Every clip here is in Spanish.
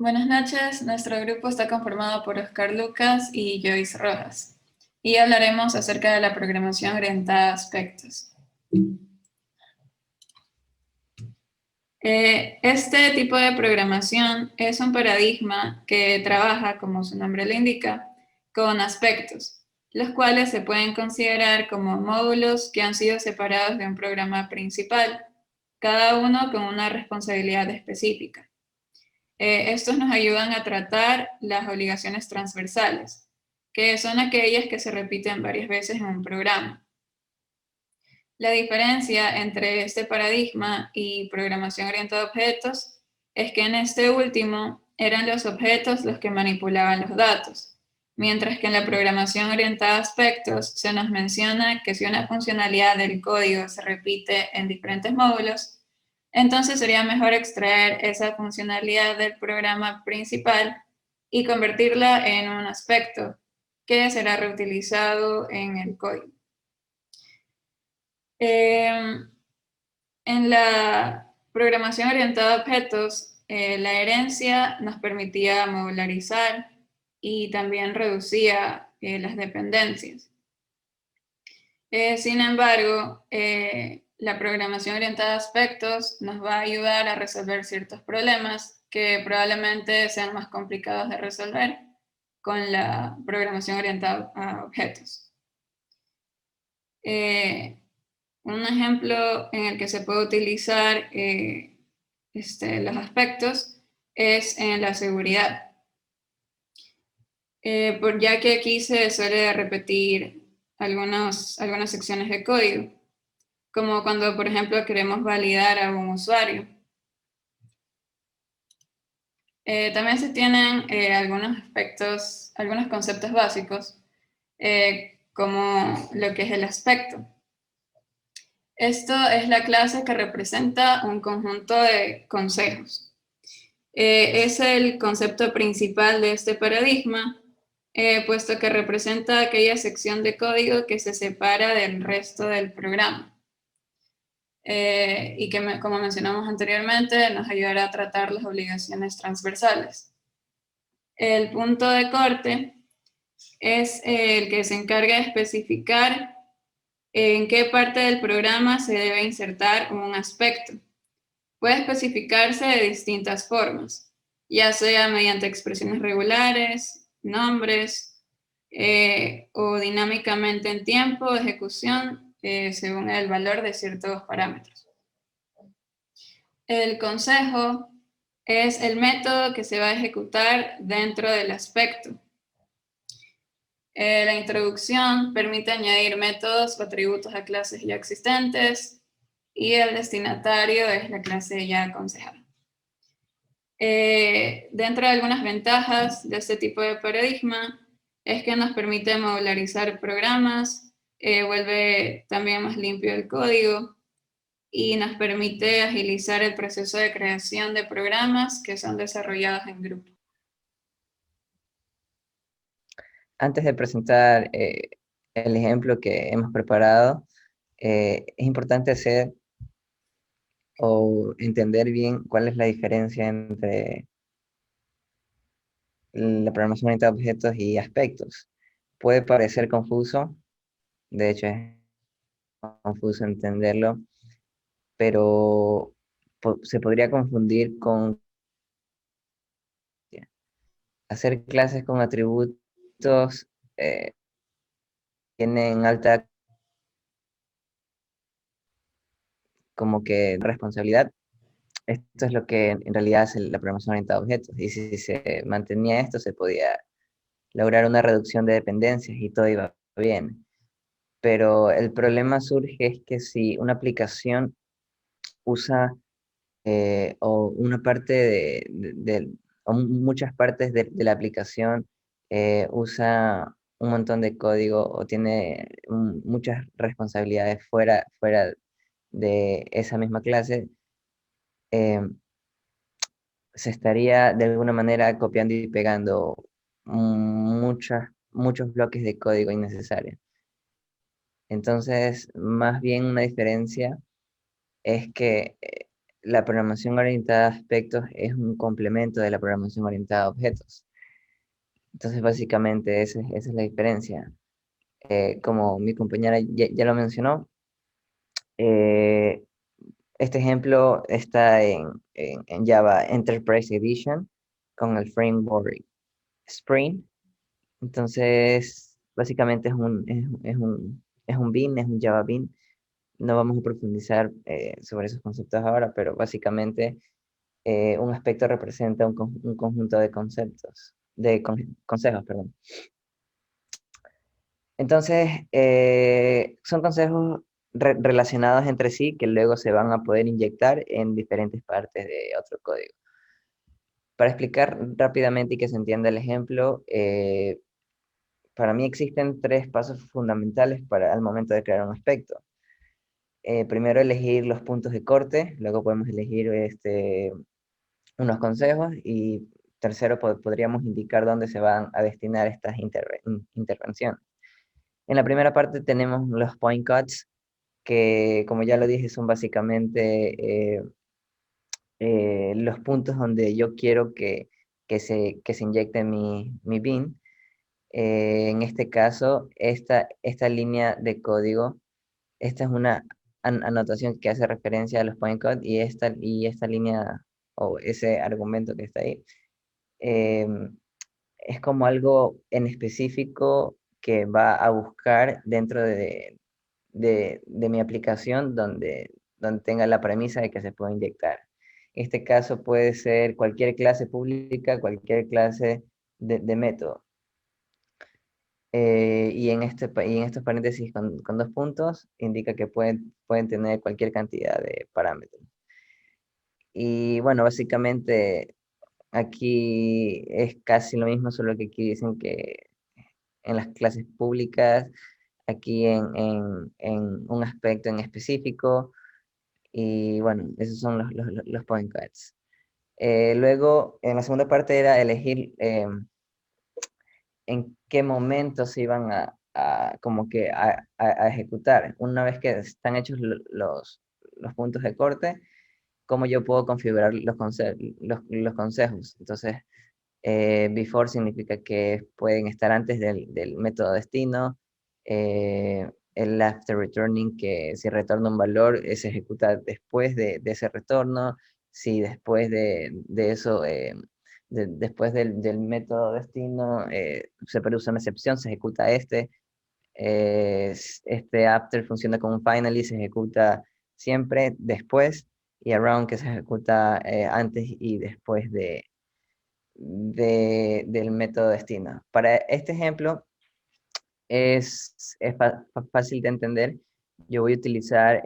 Buenas noches, nuestro grupo está conformado por Oscar Lucas y Joyce Rojas, y hablaremos acerca de la programación orientada a aspectos. Este tipo de programación es un paradigma que trabaja, como su nombre lo indica, con aspectos, los cuales se pueden considerar como módulos que han sido separados de un programa principal, cada uno con una responsabilidad específica. Estos nos ayudan a tratar las obligaciones transversales, que son aquellas que se repiten varias veces en un programa. La diferencia entre este paradigma y programación orientada a objetos es que en este último eran los objetos los que manipulaban los datos, mientras que en la programación orientada a aspectos se nos menciona que si una funcionalidad del código se repite en diferentes módulos, entonces sería mejor extraer esa funcionalidad del programa principal y convertirla en un aspecto que será reutilizado en el código. En la programación orientada a objetos, la herencia nos permitía modularizar y también reducía las dependencias. Sin embargo, la programación orientada a aspectos nos va a ayudar a resolver ciertos problemas que probablemente sean más complicados de resolver con la programación orientada a objetos. Un ejemplo en el que se puede utilizar los aspectos es en la seguridad, ya que aquí se suele repetir algunas secciones de código, como cuando, por ejemplo, queremos validar a un usuario. También se tienen algunos aspectos, algunos conceptos básicos, como lo que es el aspecto. Esto es la clase que representa un conjunto de consejos. Es el concepto principal de este paradigma, puesto que representa aquella sección de código que se separa del resto del programa. Y que, como mencionamos anteriormente, nos ayudará a tratar las obligaciones transversales. El punto de corte es el que se encarga de especificar en qué parte del programa se debe insertar un aspecto. Puede especificarse de distintas formas, ya sea mediante expresiones regulares, nombres, o dinámicamente en tiempo de ejecución, según el valor de ciertos parámetros. El consejo es el método que se va a ejecutar dentro del aspecto. La introducción permite añadir métodos o atributos a clases ya existentes y el destinatario es la clase ya aconsejada. Dentro de algunas ventajas de este tipo de paradigma es que nos permite modularizar programas, vuelve también más limpio el código y nos permite agilizar el proceso de creación de programas que son desarrollados en grupo. Antes de presentar el ejemplo que hemos preparado, es importante hacer o entender bien cuál es la diferencia entre la programación orientada a objetos y aspectos. Puede parecer confuso, de hecho es confuso entenderlo, pero se podría confundir con hacer clases con atributos, eh, tienen alta como que responsabilidad. Esto es lo que en realidad es la programación orientada a objetos. Y si se mantenía esto, se podía lograr una reducción de dependencias y todo iba bien. Pero el problema surge es que si una aplicación usa o una parte o muchas partes de la aplicación usa un montón de código o tiene muchas responsabilidades fuera de esa misma clase, eh, se estaría de alguna manera copiando y pegando muchos bloques de código innecesarios. Entonces, más bien una diferencia es que la programación orientada a aspectos es un complemento de la programación orientada a objetos. Entonces, básicamente, esa es la diferencia. Como mi compañera ya lo mencionó, eh, este ejemplo está en Java Enterprise Edition con el framework Spring. Entonces, básicamente es un bean, es un Java bean. No vamos a profundizar sobre esos conceptos ahora, pero básicamente un aspecto representa un conjunto de conceptos, consejos, perdón. Entonces, son consejos relacionados entre sí que luego se van a poder inyectar en diferentes partes de otro código. Para explicar rápidamente y que se entienda el ejemplo, para mí existen tres pasos fundamentales al momento de crear un aspecto. Primero elegir los puntos de corte, luego podemos elegir unos consejos y tercero podríamos indicar dónde se van a destinar estas intervenciones. En la primera parte tenemos los point cuts, que como ya lo dije son básicamente los puntos donde yo quiero que se inyecte mi bin. En este caso, esta línea de código, esta es una anotación que hace referencia a los point codes y esta línea o ese argumento que está ahí es como algo en específico que va a buscar dentro de mi aplicación donde tenga la premisa de que se puede inyectar. En este caso puede ser cualquier clase pública, cualquier clase de método. Y en estos paréntesis con dos puntos indica que pueden tener cualquier cantidad de parámetros. Y bueno, básicamente aquí es casi lo mismo, solo que aquí dicen que en las clases públicas, aquí en un aspecto en específico, y bueno, esos son los point guards. Luego, en la segunda parte era elegir en qué momento se iban como que a ejecutar. Una vez que están hechos los puntos de corte, cómo yo puedo configurar los consejos. Entonces, before significa que pueden estar antes del método destino. El after returning, que si retorna un valor, se ejecuta después de ese retorno. Si después de eso, después del método destino, se produce una excepción, se ejecuta este. Este after funciona como un finally, se ejecuta siempre después. Y around, que se ejecuta antes y después del método destino. Para este ejemplo es fácil de entender. Yo voy a utilizar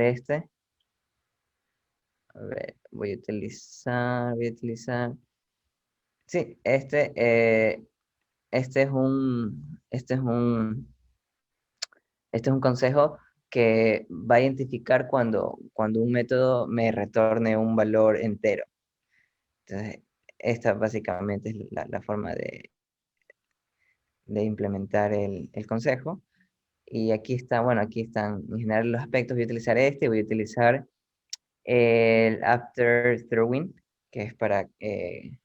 este. A ver, voy a utilizar. Sí, este es un consejo que va a identificar cuando un método me retorne un valor entero. Entonces, esta básicamente es la forma de implementar el consejo. Y aquí están en general los aspectos. Voy a utilizar voy a utilizar el after throwing, que es en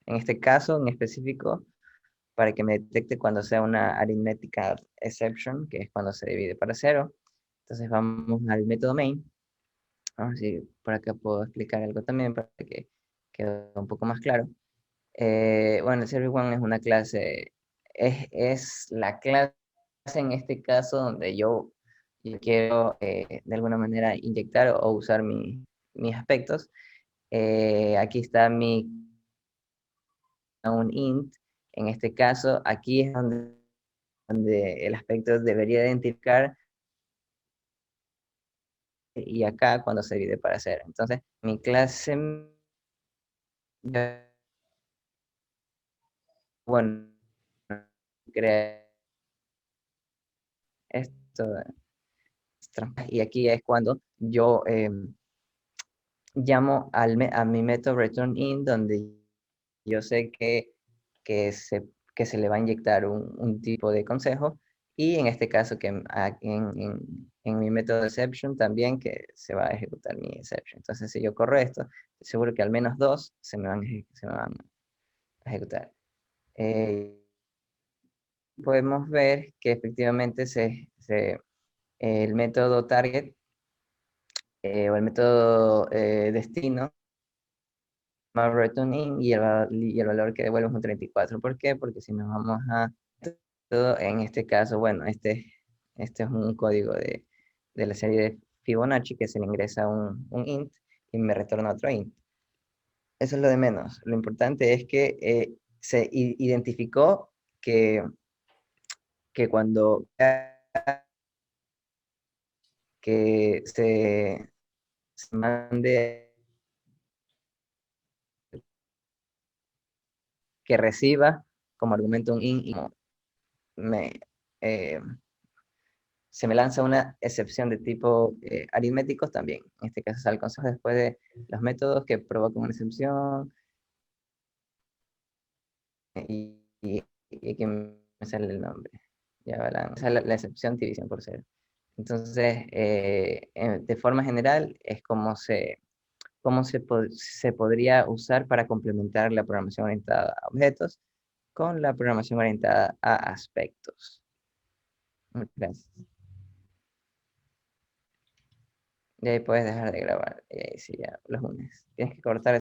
este caso en específico, para que me detecte cuando sea una arithmetical exception, que es cuando se divide para cero. Entonces vamos al método main. Vamos a ver si por acá puedo explicar algo también para que quede un poco más claro. Bueno, el Service1 es una clase, es la clase en este caso donde yo quiero de alguna manera inyectar o usar mis aspectos. Aquí está un int. En este caso, aquí es donde el aspecto debería identificar y acá cuando se divide para cero. Entonces, mi clase, bueno, crea esto. Y aquí es cuando yo llamo a mi método return in, donde yo sé que se le va a inyectar un tipo de consejo Y en este caso, que en mi método de exception también, que se va a ejecutar mi exception. Entonces, si yo corro esto, seguro que al menos dos se me van a ejecutar. Podemos ver que efectivamente el método target o el método destino va a return in y el valor que devuelve es un 34. ¿Por qué? Porque si nos vamos a todo, en este caso, bueno, este es un código de la serie de Fibonacci que se le ingresa un int y me retorna otro int. Eso es lo de menos. Lo importante es que se identificó que cuando que se mande, que reciba como argumento un int y me, eh, se me lanza una excepción de tipo aritméticos también. En este caso sale el consejo después de los métodos que provocan una excepción y que me sale el nombre. Ya va la excepción división por cero. Entonces, de forma general, es se podría usar para complementar la programación orientada a objetos con la programación orientada a aspectos. Muchas gracias. Y ahí puedes dejar de grabar. Y ahí sí, ya los unes. Tienes que cortar